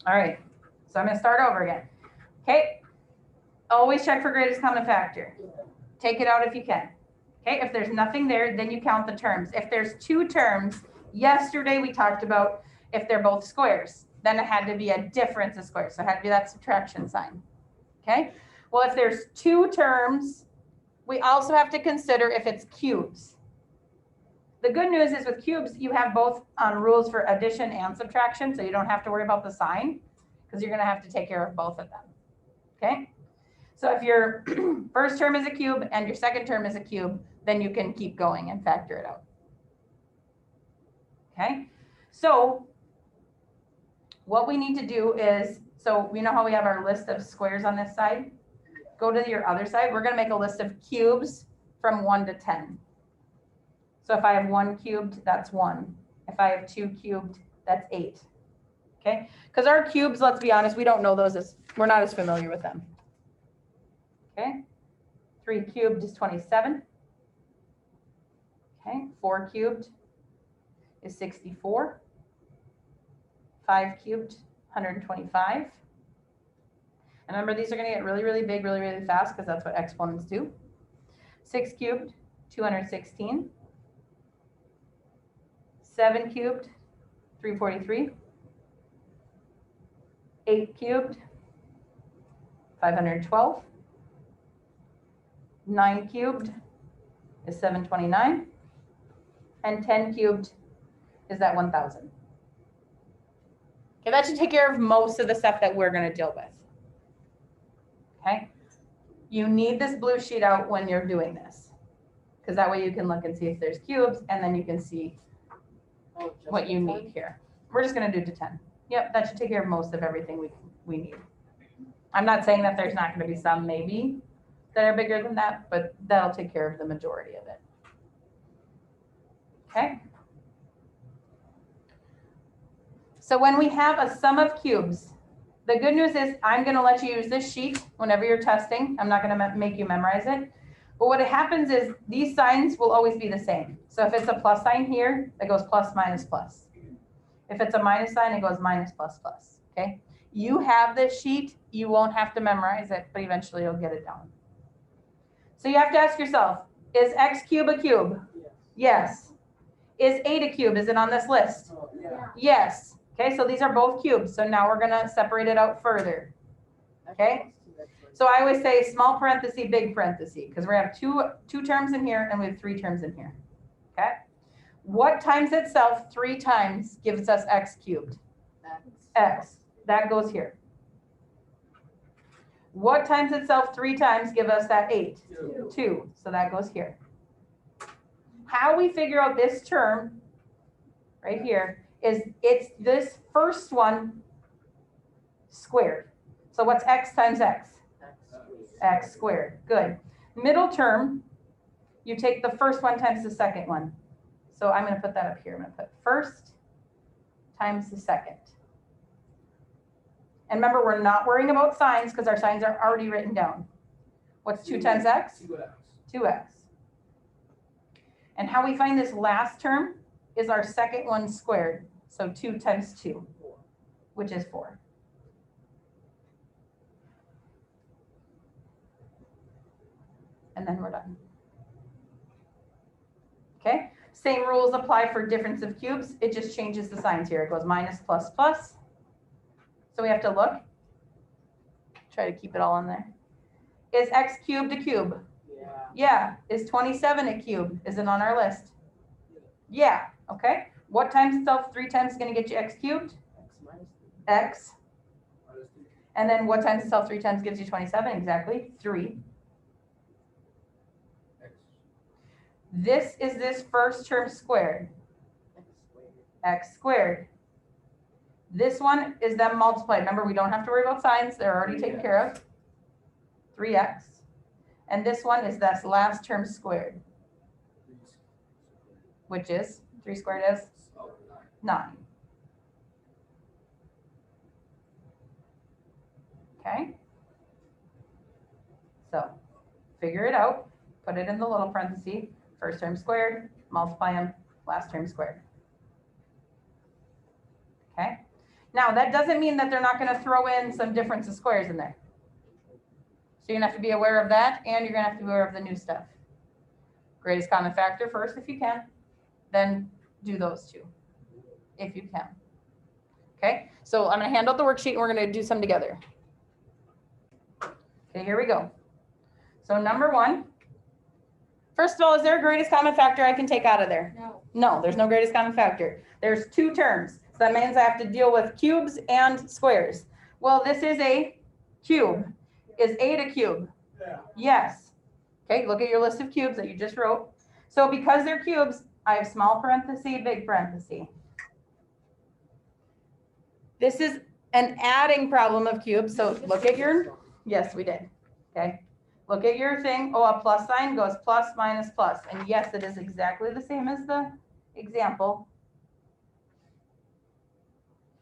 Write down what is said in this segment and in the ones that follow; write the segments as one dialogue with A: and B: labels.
A: All right, so I'm gonna start over again. Okay, always check for greatest common factor. Take it out if you can. Okay, if there's nothing there, then you count the terms. If there's two terms, yesterday we talked about if they're both squares, then it had to be a difference of squares. So it had to be that subtraction sign. Okay, well, if there's two terms, we also have to consider if it's cubes. The good news is with cubes, you have both rules for addition and subtraction, so you don't have to worry about the sign because you're going to have to take care of both of them. Okay, so if your first term is a cube and your second term is a cube, then you can keep going and factor it out. Okay, so what we need to do is, so we know how we have our list of squares on this side. Go to your other side. We're going to make a list of cubes from 1 to 10. So if I have 1 cubed, that's 1. If I have 2 cubed, that's 8. Okay, because our cubes, let's be honest, we don't know those as, we're not as familiar with them. Okay, 3 cubed is 27. Okay, 4 cubed is 64. 5 cubed, 125. And remember, these are going to get really, really big, really, really fast because that's what exponents do. 6 cubed, 216. 7 cubed, 343. 8 cubed, 512. 9 cubed is 729. And 10 cubed is that 1000. Okay, that should take care of most of the stuff that we're going to deal with. Okay, you need this blue sheet out when you're doing this, because that way you can look and see if there's cubes, and then you can see what you need here. We're just going to do to 10. Yep, that should take care of most of everything we need. I'm not saying that there's not going to be some maybe that are bigger than that, but that'll take care of the majority of it. Okay. So when we have a sum of cubes, the good news is I'm going to let you use this sheet whenever you're testing. I'm not going to make you memorize it. But what happens is these signs will always be the same. So if it's a plus sign here, it goes plus, minus, plus. If it's a minus sign, it goes minus, plus, plus. Okay. You have this sheet. You won't have to memorize it, but eventually you'll get it down. So you have to ask yourself, is x cubed a cube? Yes. Is 8 a cube? Is it on this list?
B: Yeah.
A: Yes. Okay, so these are both cubes. So now we're going to separate it out further. Okay. So I always say small parenthesis, big parenthesis, because we have two terms in here and we have 3 terms in here. Okay. What times itself 3 times gives us x cubed? X. That goes here. What times itself 3 times give us that 8? 2. So that goes here. How we figure out this term right here is it's this first one squared. So what's x times x? X squared. Good. Middle term, you take the first one times the second one. So I'm going to put that up here. I'm going to put first times the second. And remember, we're not worrying about signs because our signs are already written down. What's 2 times x?
B: 2x.
A: 2x. And how we find this last term is our second one squared. So 2 times 2, which is 4. And then we're done. Okay, same rules apply for difference of cubes. It just changes the signs here. It goes minus, plus, plus. So we have to look. Try to keep it all in there. Is x cubed a cube?
B: Yeah.
A: Yeah. Is 27 a cube? Is it on our list? Yeah. Okay. What times itself 3 times is going to get you x cubed?
B: X minus 3.
A: X. And then what times itself 3 times gives you 27? Exactly. 3.
B: X.
A: This is this first term squared.
B: X squared.
A: X squared. This one is them multiplied. Remember, we don't have to worry about signs. They're already taken care of. 3x. And this one is this last term squared, which is 3 squared is 9. Okay. So figure it out. Put it in the little parenthesis. First term squared, multiply them, last term squared. Okay. Now, that doesn't mean that they're not gonna throw in some difference of squares in there. So you're gonna have to be aware of that, and you're gonna have to be aware of the new stuff. Greatest common factor first if you can, then do those two, if you can. Okay, so I'm gonna hand out the worksheet and we're gonna do some together. Okay, here we go. So number 1, first of all, is there a greatest common factor I can take out of there?
B: No.
A: No, there's no greatest common factor. There's 2 terms. So that means I have to deal with cubes and squares. Well, this is a cube. Is 8 a cube?
C: Yeah.
A: Yes. Okay, look at your list of cubes that you just wrote. So because they're cubes, I have small parenthesis, big parenthesis. This is an adding problem of cubes. So look at your, yes, we did. Okay. Look at your thing. Oh, a plus sign goes plus, minus, plus. And yes, it is exactly the same as the example.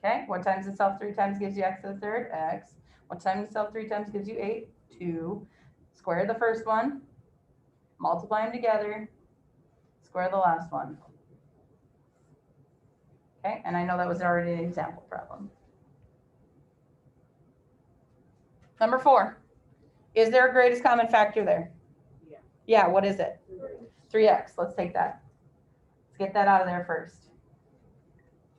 A: Okay, what times itself 3 times gives you x to the third? X. What times itself 3 times gives you 8? 2. Square the first one. Multiply them together. Square the last one. Okay, and I know that was already an example problem. Number 4. Is there a greatest common factor there?
B: Yeah.
A: Yeah, what is it? 3x. Let's take that. Let's get that out of there first.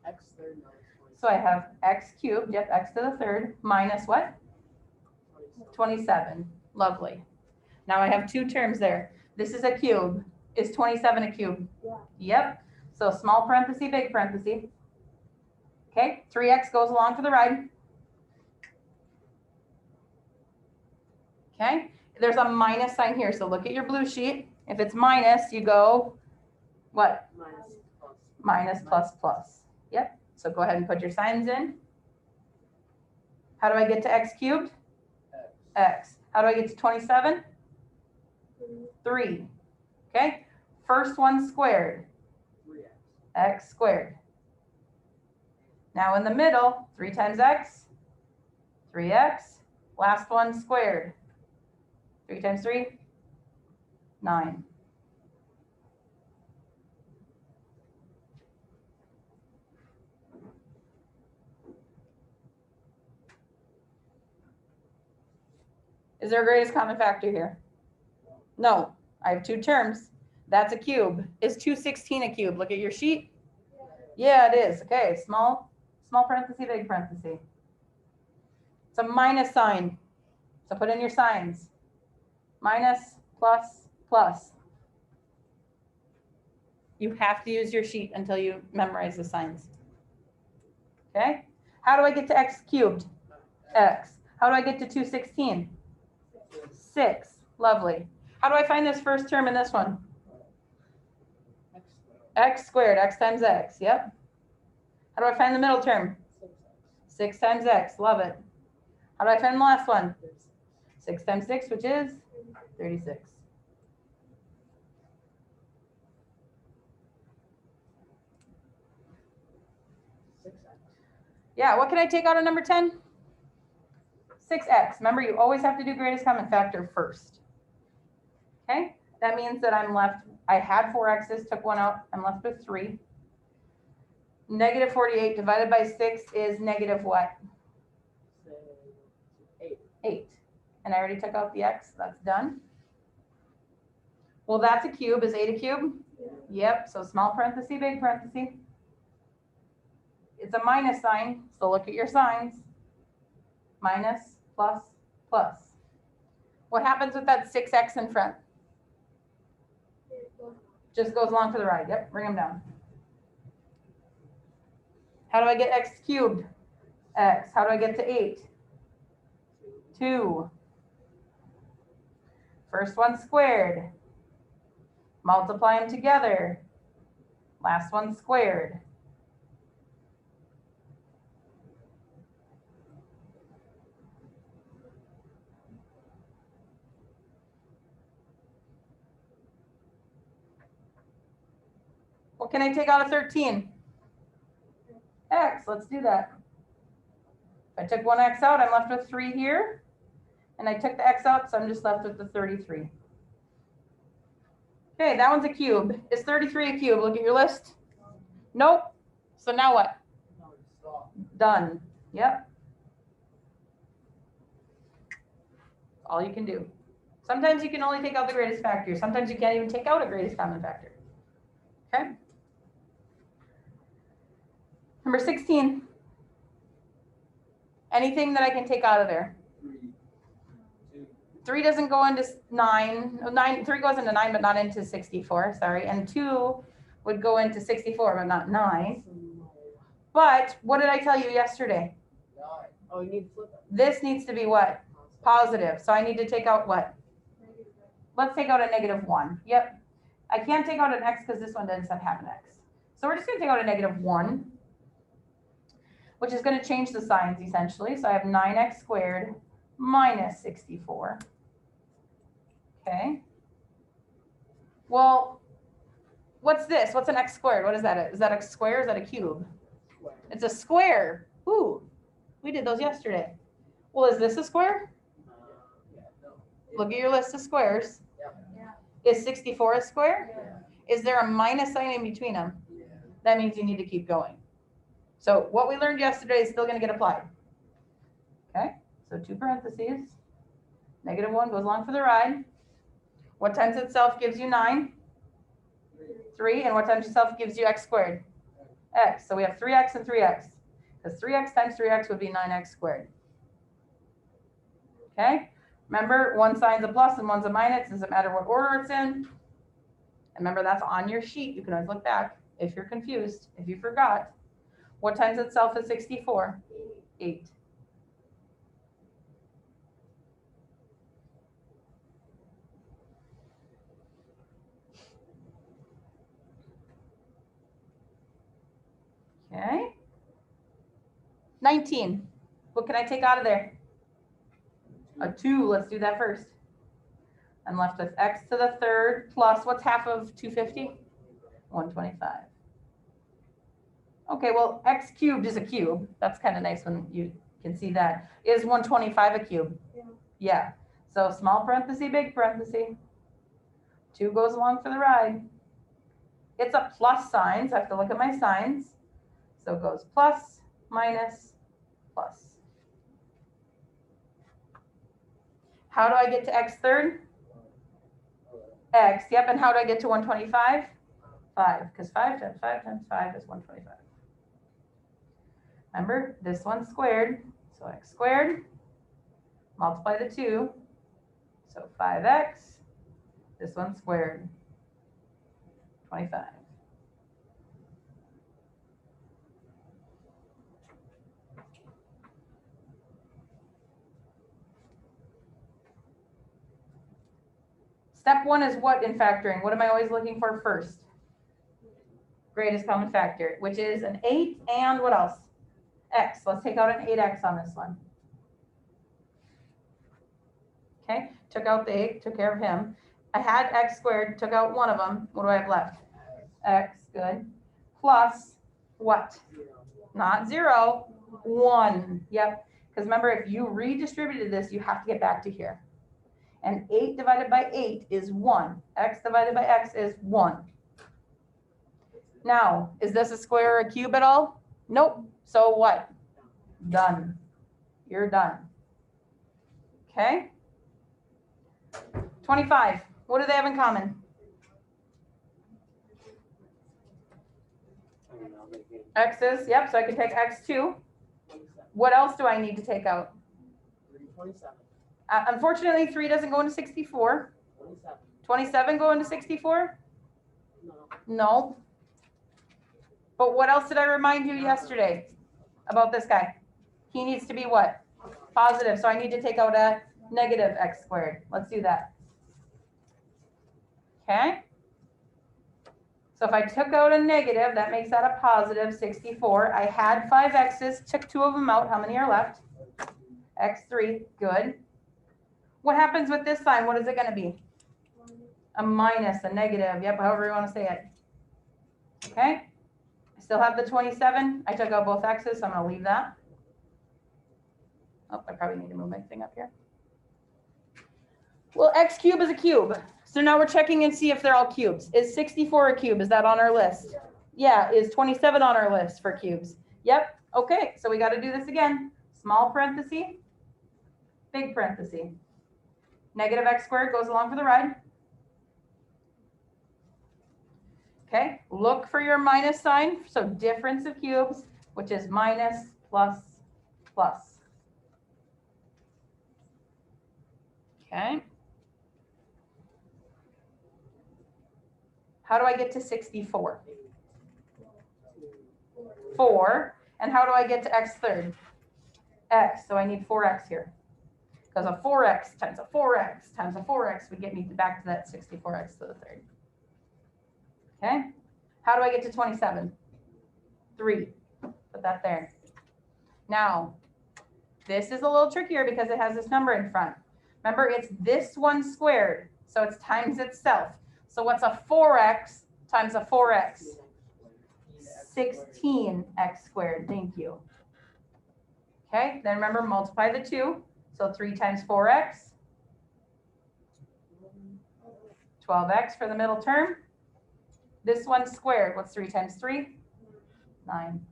B: X third minus
A: So I have x cubed, yep, x to the third, minus what? 27. Lovely. Now I have 2 terms there. This is a cube. Is 27 a cube?
B: Yeah.
A: Yep. So small parenthesis, big parenthesis. Okay, 3x goes along for the ride. Okay, there's a minus sign here. So look at your blue sheet. If it's minus, you go, what?
B: minus plus.
A: Minus, plus, plus. Yep. So go ahead and put your signs in. How do I get to x cubed? X. How do I get to 27? 3. Okay. First one squared.
B: 3x.
A: X squared. Now in the middle, 3 times x, 3x. Last one squared. 3 times 3, 9. Is there a greatest common factor here? No, I have 2 terms. That's a cube. Is 216 a cube? Look at your sheet. Yeah, it is. Okay, small parenthesis, big parenthesis. It's a minus sign. So put in your signs. Minus, plus, plus. You have to use your sheet until you memorize the signs. Okay? How do I get to x cubed? X. How do I get to 216? 6. Lovely. How do I find this first term in this one? X squared, x times x. Yep. How do I find the middle term? 6 times x. Love it. How do I find the last one? 6 times 6, which is 36. Yeah, what can I take out of number 10? 6x. Remember, you always have to do greatest common factor first. Okay, that means that I'm left, I had 4 x's, took 1 out, I'm left with 3. Negative 48 divided by 6 is negative what?
B: 8.
A: 8. And I already took out the x, that's done. Well, that's a cube. Is 8 a cube?
B: Yeah.
A: Yep, so small parenthesis, big parenthesis. It's a minus sign, so look at your signs. Minus, plus, plus. What happens with that 6x in front? Just goes along for the ride. Yep, bring them down. How do I get x cubed? X. How do I get to 8? 2. First one squared. Multiply them together. Last one squared. What can I take out of 13? X, let's do that. If I took 1 x out, I'm left with 3 here. And I took the x out, so I'm just left with the 33. Okay, that one's a cube. Is 33 a cube? Look at your list. Nope. So now what? Done. Yep. All you can do. Sometimes you can only take out the greatest factor. Sometimes you can't even take out a greatest common factor. Okay. Number 16. Anything that I can take out of there. 3 doesn't go into 9. 3 goes into 9, but not into 64. Sorry. And 2 would go into 64, but not 9. But what did I tell you yesterday?
B: 9. Oh, you need to flip it.
A: This needs to be what? Positive. So I need to take out what? Let's take out a -1. Yep. I can't take out an x because this one doesn't have an x. So we're just going to take out a -1, which is going to change the signs essentially. So I have 9x squared minus 64. Okay. Well, what's this? What's an x squared? What is that? Is that a square? Is that a cube?
B: Square.
A: It's a square. Ooh, we did those yesterday. Well, is this a square?
B: Yeah, no.
A: Look at your list of squares.
B: Yeah.
A: Is 64 a square?
B: Yeah.
A: Is there a minus sign in between them?
B: Yeah.
A: That means you need to keep going. So what we learned yesterday is still going to get applied. Okay, so 2 parentheses. -1 goes along for the ride. What times itself gives you 9? 3. And what times itself gives you x squared? X. So we have 3x and 3x. Because 3x times 3x would be 9x squared. Okay, remember one sign's a plus and one's a minus. Doesn't matter what order it's in. And remember that's on your sheet. You can always look back if you're confused, if you forgot. What times itself is 64? 8. Okay. 19. What can I take out of there? A 2. Let's do that first. I'm left with x to the 3rd plus what's half of 250? 125. Okay, well, x cubed is a cube. That's kind of nice when you can see that. Is 125 a cube? Yeah. So small parenthesis, big parenthesis. 2 goes along for the ride. It's a plus sign, so I have to look at my signs. So it goes plus, minus, plus. How do I get to x third? X, yep, and how do I get to 125? 5, because 5 times 5 times 5 is 125. Remember, this one's squared, so x squared, multiply the 2, so 5x, this one's squared, 25. Step 1 is what in factoring? What am I always looking for first? Greatest common factor, which is an 8 and what else? X. Let's take out an 8x on this one. Okay, took out the 8, took care of him. I had x squared, took out one of them. What do I have left? X, good. Plus what?
B: 0.
A: Not 0, 1. Yep, because remember, if you redistributed this, you have to get back to here. And 8 divided by 8 is 1. X divided by x is 1. Now, is this a square or a cube at all? Nope. So what? Done. You're done. Okay. 25. What do they have in common? X's. Yep. So I can take x2.
B: 27.
A: What else do I need to take out?
B: 27.
A: Unfortunately, 3 doesn't go into 64.
B: 27.
A: 27 go into 64?
B: No.
A: No. But what else did I remind you yesterday about this guy? He needs to be what? Positive. So I need to take out a negative x squared. Let's do that. Okay. So if I took out a negative, that makes that a positive 64. I had 5 x's, took 2 of them out. How many are left? X3. Good. What happens with this sign? What is it going to be? A minus, a negative. Yep, however you want to say it. Okay. I still have the 27. I took out both x's, so I'm going to leave that. Oh, I probably need to move my thing up here. Well, x cubed is a cube. So now we're checking and see if they're all cubes. Is 64 a cube? Is that on our list? Yeah. Is 27 on our list for cubes? Yep. Okay, so we got to do this again. Small parenthesis, big parenthesis. Negative x squared goes along for the ride. Okay, look for your minus sign. So difference of cubes, which is minus, plus, plus. Okay. How do I get to 64? 4. And how do I get to x third? X. So I need 4x here. Because a 4x times a 4x times a 4x would get me back to that 64x to the third. Okay. How do I get to 27? 3. Put that there. Now, this is a little trickier because it has this number in front. Remember, it's this one squared. So it's times itself. So what's a 4x times a 4x? 16x squared. Thank you. Okay, then remember, multiply the 2. So 3 times 4x. 12x for the middle term. This one squared. What's 3 times 3? 9.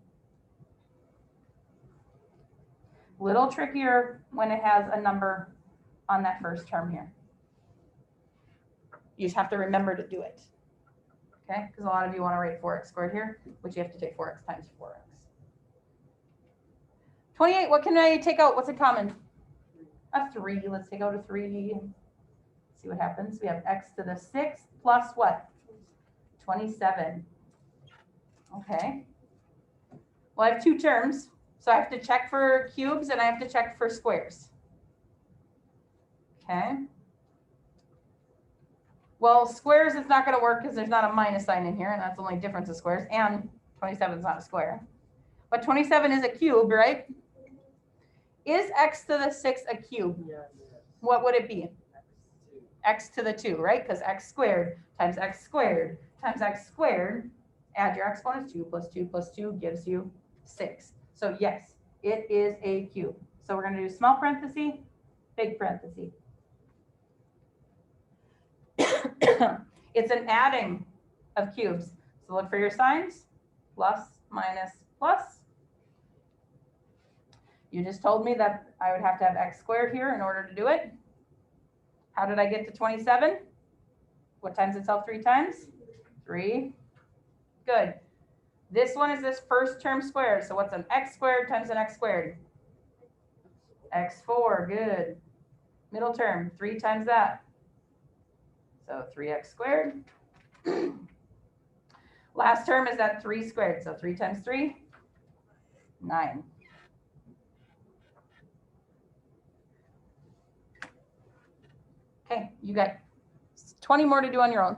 A: Little trickier when it has a number on that first term here. You just have to remember to do it. Okay, because a lot of you want to write 4x squared here, which you have to take 4x times 4x. 28, what can I take out? What's in common? A 3. Let's take out a 3. See what happens. We have x to the 6th plus what? 27. Okay. Well, I have 2 terms, so I have to check for cubes and I have to check for squares. Okay. Well, squares is not going to work because there's not a minus sign in here, and that's the only difference of squares, and 27 is not a square. But 27 is a cube, right? Is x to the 6th a cube?
B: Yes.
A: What would it be? X to the 2, right? Because x squared times x squared times x squared, add your exponents, 2 plus 2 plus 2 gives you 6. So yes, it is a cube. So we're going to do small parenthesis, big parenthesis. It's an adding of cubes. So look for your signs, plus, minus, plus. You just told me that I would have to have x squared here in order to do it. How did I get to 27? What times itself 3 times? 3. Good. This one is this first term squared. So what's an x squared times an x squared? x4, good. Middle term, 3 times that. So 3x squared. Last term is that 3 squared. So 3 times 3, 9. Okay, you got 20 more to do on your own.